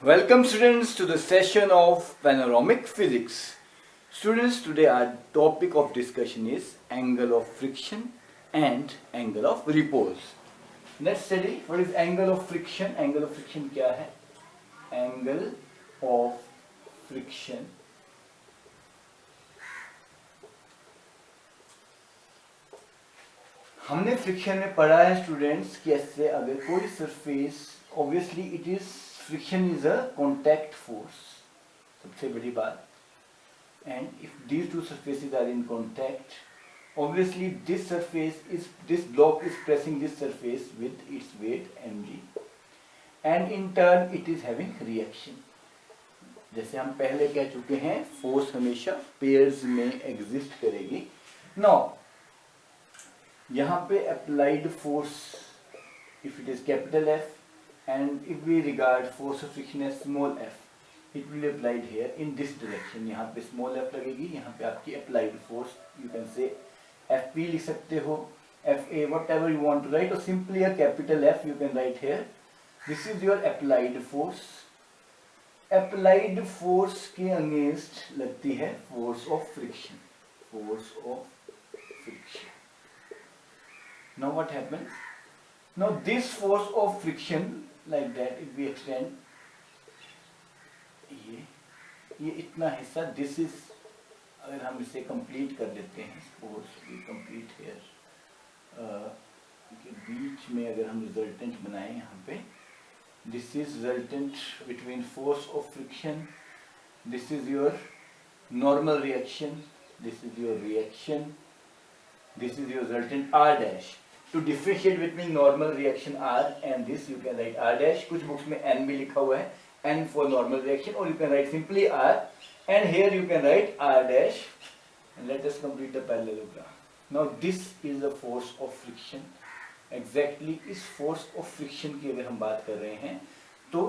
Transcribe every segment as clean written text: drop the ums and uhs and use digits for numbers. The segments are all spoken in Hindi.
Welcome students to the session of panoramic physics. Students, today our topic of discussion is angle of friction and angle of repose. Let's study what is angle of friction. Angle of friction क्या है? Angle of friction हमने फ्रिक्शन में पढ़ा है स्टूडेंट्स कैसे अगर कोई surface obviously it is friction is a contact force सबसे बड़ी बात and if these two surfaces are in contact obviously this block is pressing this surface with its weight mg and in turn it is having reaction जैसे हम पहले कह चुके हैं फोर्स हमेशा पेयर्स में एग्जिस्ट करेगी नाउ यहाँ पे applied force if it is capital F and if we regard force of friction as small f it will be applied here in this direction. यहाँ पे small f लगेगी, यहाँ पे आपकी applied force you can say FP लिख सकते हो, FA whatever you want to write or simply a capital F you can write here. This is your applied force. Applied force के against लगती है force of friction. Force of friction. Now what happens? Now this force of friction like that if we extend ये इतना हिस्सा दिस इज अगर हम इसे कंप्लीट कर देते हैं सपोज वी कंप्लीट हियर के बीच में अगर हम रिजल्टेंट बनाएं यहाँ पे this is resultant between force of friction this is your normal reaction this is your reaction this is your resultant R dash. To differentiate between normal reaction R and this, you can write R dash. कुछ books में N भी लिखा हुआ है, N for normal reaction, or you can write simply R, and here you can write R dash. And let us complete the parallelogram. Now this is the force of friction. Exactly इस force of friction की अगर हम बात कर रहे हैं, तो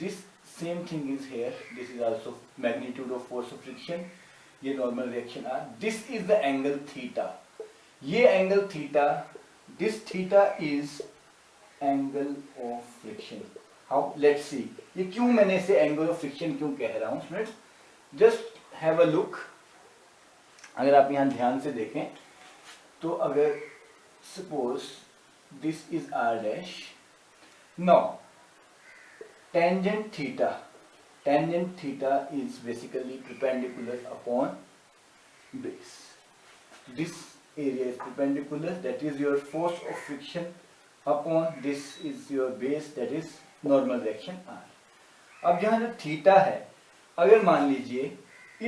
this same thing is here. This is also magnitude of force of friction. ये normal reaction R. This is the angle theta. ये angle theta. This theta is angle of friction. How? Let's see. ये क्यों मैंने इसे angle of friction क्यों कह रहा हूँ students? Just have a look. अगर आप यहाँ ध्यान से देखें तो अगर suppose this is R dash. Now tangent theta is basically perpendicular upon base. This area is perpendicular, that is your force of friction upon this is your base, that is normal reaction R. अब यहाँ जो थीटा है अगर मान लीजिए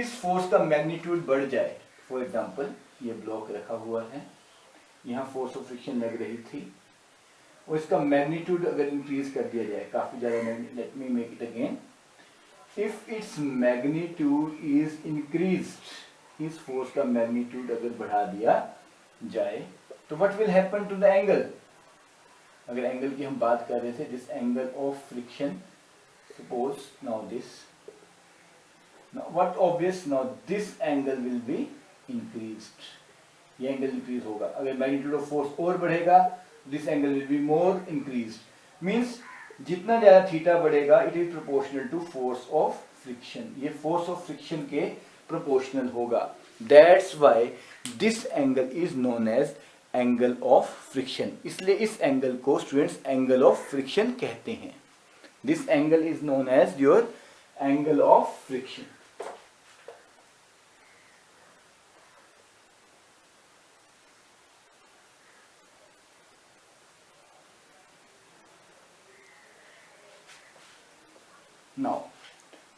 इस फोर्स का मैग्नीट्यूड बढ़ जाए, फॉर एग्जांपल ये ब्लॉक रखा हुआ है, यहाँ फोर्स ऑफ फ्रिक्शन लग रही थी और इसका मैग्नीट्यूड अगर इंक्रीज कर दिया जाए काफी ज्यादा, let me make it again, if its magnitude is increased, इस फोर्स का मैग्नीट्यूड अगर बढ़ा दिया जाए तो what will happen to the angle? अगर एंगल की हम बात कर रहे थे, this angle of friction, suppose now this, now what obvious, now this angle will be increased, ये एंगल इंक्रीज होगा. अगर मैग्नीट्यूड ऑफ फोर्स और बढ़ेगा this angle will be more increased, means जितना ज्यादा थीटा बढ़ेगा it is proportional to force of friction, ये फोर्स ऑफ फ्रिक्शन के प्रोपोर्शनल होगा. That's why this angle is known as angle of friction. इसलिए इस एंगल को स्टूडेंट्स एंगल ऑफ फ्रिक्शन कहते हैं. This angle is known as your angle of friction. Now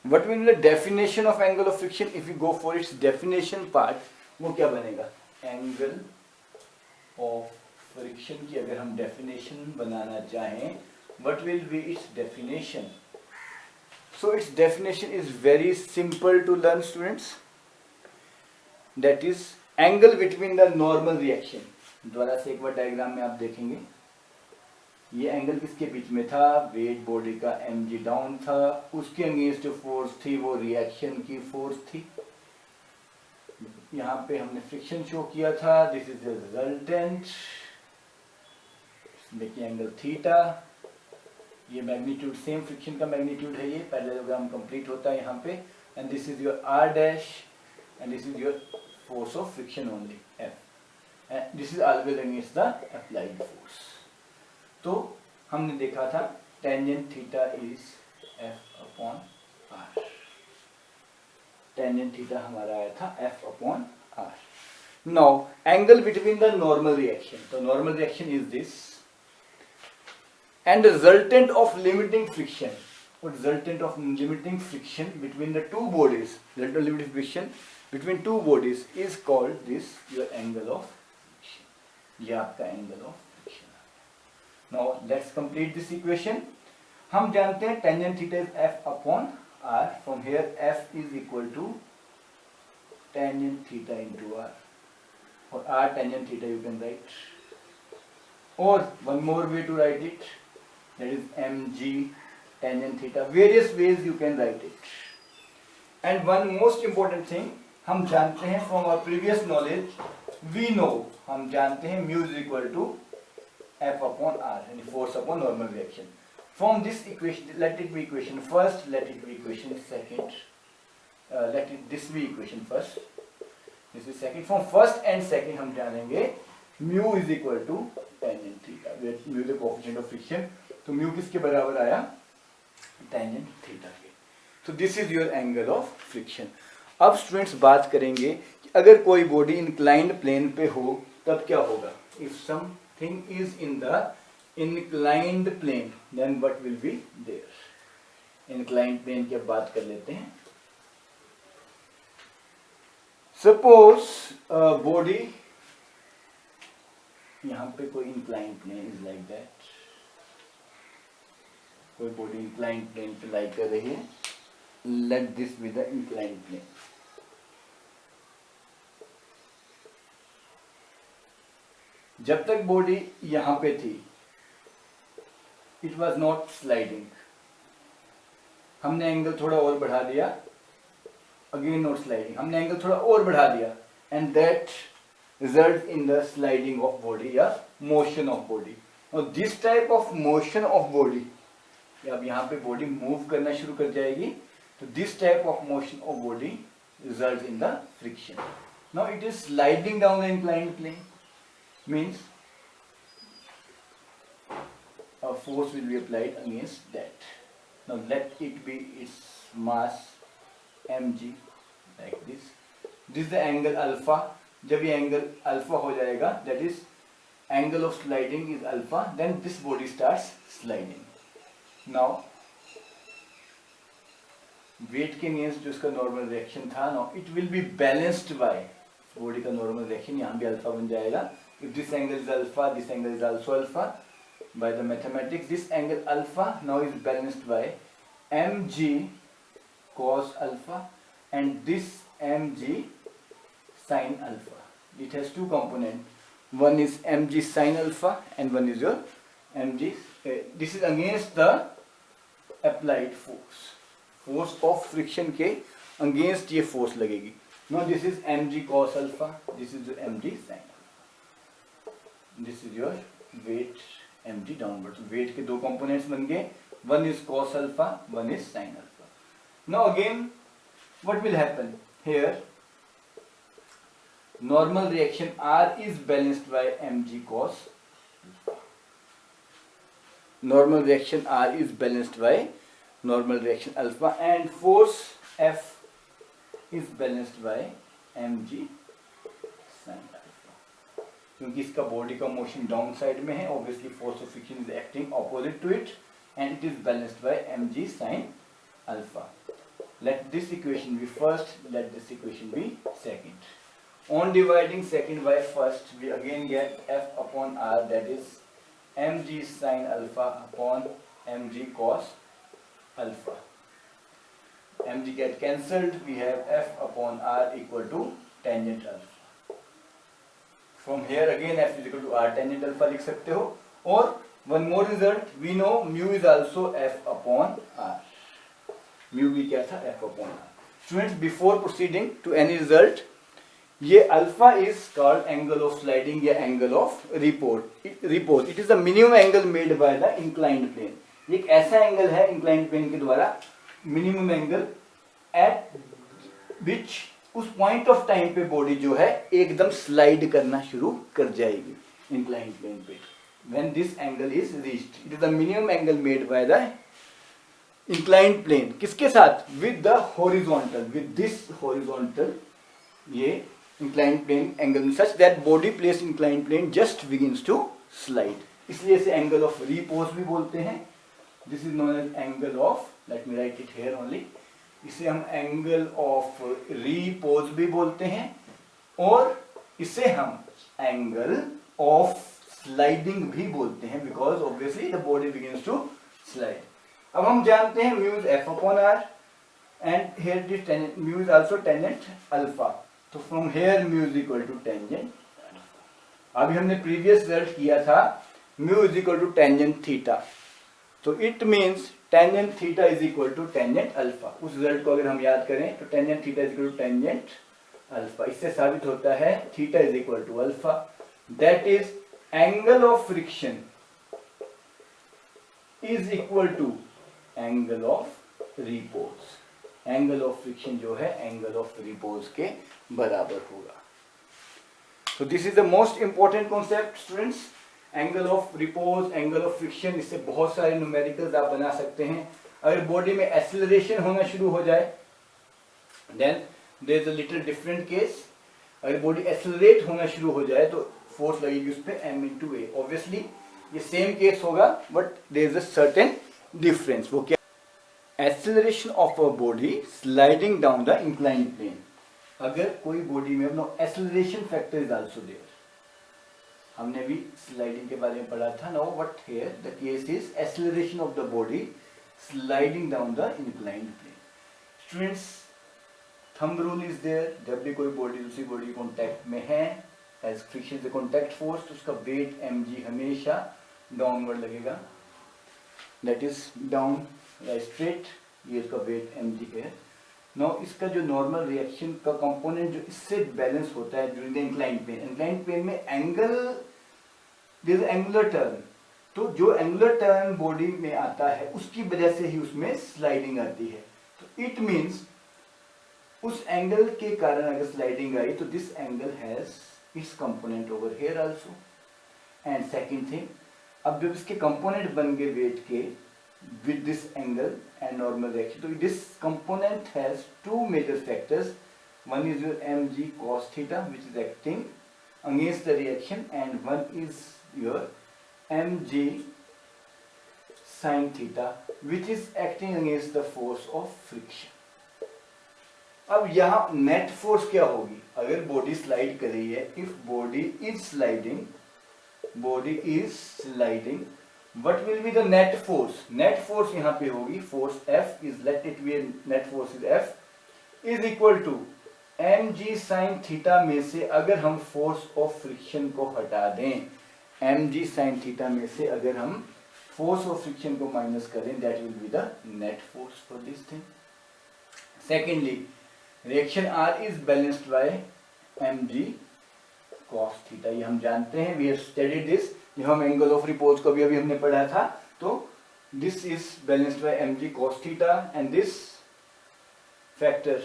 what will be the definition of angle of friction? If you go for its definition part, वो क्या बनेगा? Angle of friction की अगर हम definition बनाना चाहें, what will be its definition? So its definition is very simple to learn students. That is angle between the normal reaction. दोबारा से एक बार डायग्राम में आप देखेंगे, ये एंगल किसके बीच में था? वेट बॉडी का mg डाउन था, उसके अगेंस्ट जो फोर्स थी वो रिएक्शन की फोर्स थी. यहाँ पे हमने फ्रिक्शन शो किया था, this is the resultant, making angle theta. ये मैग्नीट्यूड सेम फ्रिक्शन का मैग्नीट्यूड है, ये पैरेललोग्राम कंप्लीट होता है यहाँ पे, and this is your R dash and this is your force of friction only F, and this is always against the applied force. तो हमने देखा था tangent theta is F upon R, tangent theta हमारा आया था F upon R. Now angle between the normal reaction, तो normal reaction is this and the resultant of limiting friction, or resultant of limiting friction between the two bodies, resultant of limiting friction between two bodies is called this your angle of friction, ये आपका angle of friction। Now let's complete this equation। हम जानते हैं tangent theta is f upon r, from here f is equal to tangent theta into r, or r tangent theta you can write, or one more way to write it, that is mg tangent theta, various ways you can write it। And one most important thing, हम जानते हैं from our previous knowledge, we know, हम जानते हैं mu is equal to f upon r, and force upon normal reaction। From this equation, let it be equation first, let it be equation second, let it this be equation first, this is second। From first and second हम जानेंगे mu is equal to tangent theta, where mu is the coefficient of friction, तो म्यू किसके बराबर आया, टेंजेंट थीटा के। तो this is your angle of friction. अब स्टूडेंट्स बात करेंगे कि अगर कोई बॉडी इंक्लाइंड प्लेन पे हो तब क्या होगा। If something is in the inclined plane then what will be there. Inclined plane की अब बात कर लेते हैं। सपोज बॉडी, यहाँ पे कोई inclined plane is like that, कोई बॉडी इंक्लाइंड प्लेन पे लाई कर रही है, let this be the inclined plane. जब तक बॉडी यहां पे थी इट वॉज नॉट स्लाइडिंग, हमने एंगल थोड़ा और बढ़ा दिया, अगेन नॉट स्लाइडिंग, हमने एंगल थोड़ा और बढ़ा दिया, and that result in the sliding of body या मोशन ऑफ बॉडी। और this type of motion of body, अब यहाँ पे बॉडी मूव करना शुरू कर जाएगी, तो this type of motion of body result in the friction. Now it is sliding down the inclined plane, means a force will be applied against that। Now let it be its mass mg like this, this is the angle alpha। जब ये एंगल अल्फा हो जाएगा, that is angle of sliding is alpha, then this body starts sliding। Now weight के अगेंस्ट जो इसका नॉर्मल रिएक्शन था, now it will be balanced by body का नॉर्मल रिएक्शन, यहाँ भी अल्फा बन जाएगा। If this angle is alpha, this angle is also alpha, by the mathematics this angle alpha now is balanced by mg cos alpha and this mg sin alpha। It has two components, one is mg sin alpha and one is your mg, this is against the applied force, force of friction के against ये force लगेगी। Now this is mg cos alpha, this is mg sin alpha, this is your weight mg downward। weight के दो components बन गए, one is cos alpha, one is sin alpha। Now again what will happen here, normal reaction R is balanced by mg cos alpha, normal reaction R is balanced by normal reaction alpha, and force F is balanced by mg sin alpha। क्योंकि इसका बॉडी का मोशन डाउन साइड में है, obviously force of friction is acting opposite to it, and it is balanced by mg sin alpha। Let this equation be first, let this equation be second। On dividing second by first, we again get f upon r, that is mg sin alpha upon mg cos alpha। mg get cancelled, we have f upon r equal to tangent alpha। From here again f is equal to r tangent alpha लिख सकते हो, और one more result, we know mu is also f upon r। mu भी क्या था, f upon r। Students, before proceeding to any result, ये alpha is called angle of sliding या angle of repose। It is the minimum angle made by the inclined plane। एक ऐसा एंगल है इंक्लाइंड प्लेन के द्वारा मिनिमम एंगल एट विच उस पॉइंट ऑफ टाइम पे बॉडी जो है एकदम स्लाइड करना शुरू कर जाएगी इंक्लाइंड प्लेन पे। When this angle is reached, it is the minimum angle made by the inclined plane. किसके साथ? With the horizontal, with this horizontal, ये inclined plane angle such that body place inclined plane just begins to slide. इसलिए इसे एंगल ऑफ रिपोज भी बोलते हैं। This is known as angle of, let me right it here only, इसे हम एंगल ऑफ रिपोज भी बोलते हैं और इसे हम एंगल ऑफ स्लाइडिंग भी बोलते हैं, because obviously the body begins to slide. अब हम जानते हैं mu is F upon R and here this tangent mu is also tangent alpha, तो from here mu is equal to tangent. अभी हमने प्रीवियस रिजल्ट किया था mu is equal to tangent theta, तो it means tangent theta is equal to tangent alpha. उस रिजल्ट को अगर हम याद करें तो tangent theta is equal to tangent alpha. इससे साबित होता है theta is equal to alpha, that is angle of friction is equal to angle of repose. Angle of friction जो है एंगल ऑफ रिपोज के बराबर होगा। तो this is the most important concept students, angle of repose, angle of friction. इससे बहुत सारे न्यूमेरिकल्स आप बना सकते हैं। अगर बॉडी में एक्सेलरेशन होना शुरू हो जाए then there is a little different case. अगर बॉडी एक्सेलरेट होना शुरू हो जाए तो फोर्स लगेगी उस पर m इंटू ए। ऑब्वियसली ये सेम केस होगा but there is a certain difference. वो क्या? Acceleration of a body sliding down the inclined plane. अगर कोई बॉडी में no acceleration factor is also there, हमने भी स्लाइडिंग के बारे में पढ़ा था। No but here the case is acceleration of the body sliding down the inclined plane. Students, thumb rule is there, जब भी कोई बॉडी दूसरी बॉडी कॉन्टैक्ट में है एज फ्रिक्शन से कॉन्टैक्ट फोर्स, तो उसका वेट mg हमेशा डाउनवर्ड लगेगा, दैट इज डाउन स्ट्रेट, ये इसका वेट mg है। नो इसका जो नॉर्मल रिएक्शन का कंपोनेंट जो इससे बैलेंस होता है during the inclined plane, inclined plane में एंगल दिस एंगुलर टर्न, तो जो एंगुलर टर्न बॉडी में आता है उसकी वजह से ही उसमें स्लाइडिंग आती है। तो इट मीन्स उस एंगल के कारण अगर स्लाइडिंग आई तो this angle has its component over here also. And second thing, अब जब इसके कंपोनेंट बन गए वेट के with this angle and normal reaction, so this component has two major factors. One is your mg cos theta which is acting against the reaction, and one is your mg sin theta which is acting against the force of friction. अब यहाँ नेट फोर्स क्या होगी अगर बॉडी स्लाइड कर रही है? If body is sliding, what will be the net force? Net force यहाँ पे होगी force F is, let it be a net force is F is equal to mg sin theta में से अगर हम force of friction को हटा दें, mg sin theta में से अगर हम force of friction को माइनस करें, that will be the net force for this thing. Secondly, reaction R is balanced by mg cos theta, ये हम जानते हैं, we have studied this. हम एंगल ऑफ रिपोज को भी अभी हमने पढ़ा था। तो this is balanced by mg cos theta and this factor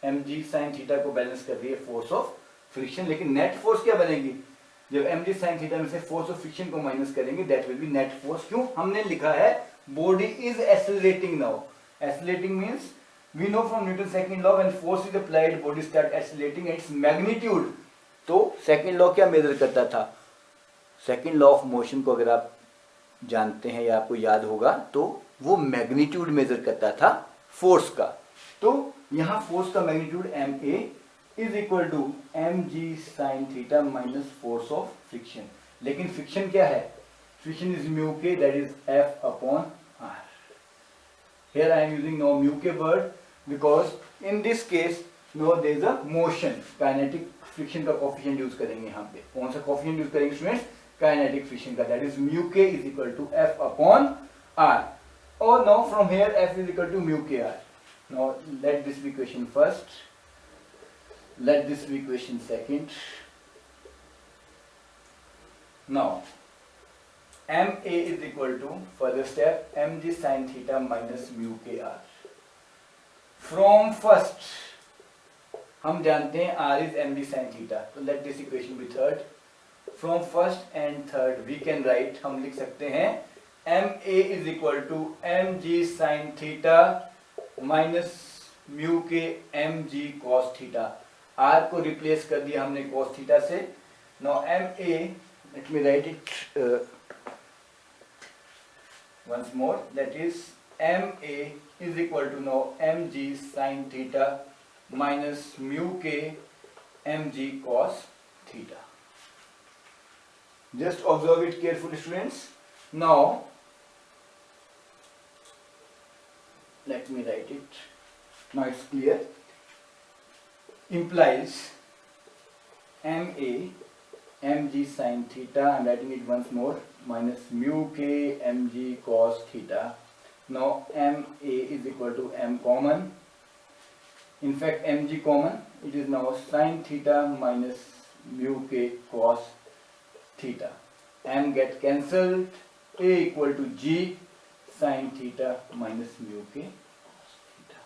mg sin theta को बैलेंस कर रही है फोर्स ऑफ फ्रिक्शन। लेकिन नेट फोर्स क्या बनेगी? जब mg sin थीटा में से फोर्स ऑफ फ्रिक्शन को माइनस करेंगे, that will be net force. क्यों? हमने लिखा है body is accelerating now. Accelerating means we know from Newton second law, when force is applied body start accelerating its magnitude. तो सेकंड लॉ क्या मेजर करता था? सेकेंड लॉ ऑफ मोशन को अगर आप जानते हैं या आपको याद होगा तो वो मैग्नीट्यूड मेजर करता था फोर्स का। तो यहाँ फोर्स का magnitude ma is equal to mg sin theta minus force of friction. लेकिन फ्रिक्शन क्या है? Friction is mu K, that is f upon r। Here I am using no mu K word because in this case no there is a motion. Kinetic friction का कोफिशिएंट यूज करेंगे यहाँ पे। कौन सा कोफिशिएंट यूज करेंगे स्टूडेंट्स? काइनेटिक फ्रिक्शन का, that is mu K is equal to f upon r। और now from here f is equal to mu K r। Now let this be equation first, let this be equation second. Now MA is equal to, further step, mg sin theta minus mu k r. From first हम जानते हैं r is mg sin theta, तो let this equation be third. From first and third we can write, हम लिख सकते हैं MA is equal to mg sin theta minus mu k mg cos theta. r को रिप्लेस कर दिया हमने cos theta से. Now MA, let me write it once more, that is MA is equal to now mg sin theta minus mu k mg cos theta. Just observe it carefully, students. Now let me write it. Now it's clear. Implies MA mg sin theta, I'm writing it once more, minus mu k mg cos theta. Now MA is equal to m common. In fact mg common, it is now sin theta minus mu k cos theta. M get cancelled. A equal to g sin theta minus mu k cos theta.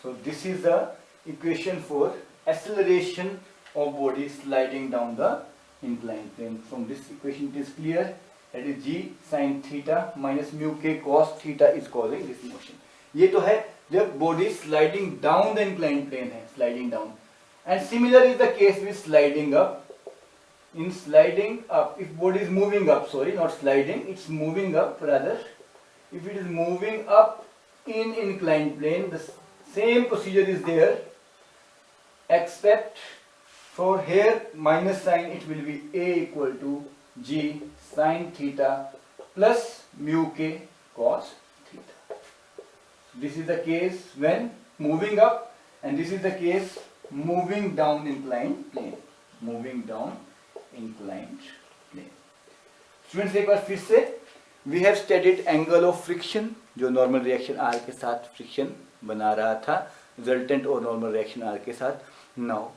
So this is the equation for acceleration of body sliding down the inclined plane. From this equation it is clear that is g sin theta minus mu k cos theta is causing this motion. ये तो है जब body sliding down the inclined plane है, sliding down. And similar is the case with sliding up. In sliding up, if body is moving up, sorry, not sliding, it's moving up rather. If it is moving up in inclined plane, the same procedure is there, except for here minus sign, it will be A equal to g sin theta plus mu k cos theta. This is the case when moving up, and this is the case moving down inclined plane. Moving down inclined plane. Students, एक बार फिर से we have studied angle of friction, जो normal reaction R के साथ friction बना रहा था, resultant और normal reaction R के साथ. Now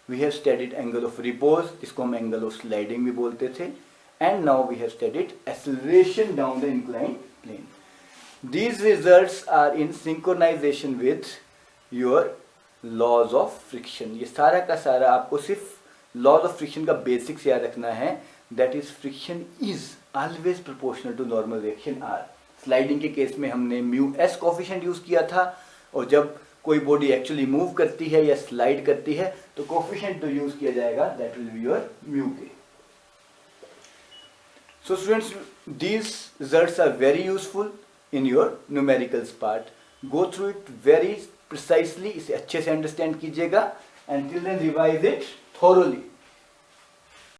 we have studied angle of repose, जिसको हम angle of sliding भी बोलते थे, and now we have studied acceleration down the inclined plane. These results are in synchronization with your laws of friction. ये सारा का सारा आपको सिर्फ laws of friction का basics याद रखना है. That is, friction is always proportional to normal reaction R. Sliding के केस में हमने mu s coefficient यूज किया था, और जब कोई बॉडी एक्चुअली मूव करती है या स्लाइड करती है तो कोफिशिएंट जो यूज किया जाएगा that will be your mu K. So students, these results are very useful in your numericals part. Go through it very precisely, इसे अच्छे से अंडरस्टैंड कीजिएगा, and till then revise it thoroughly.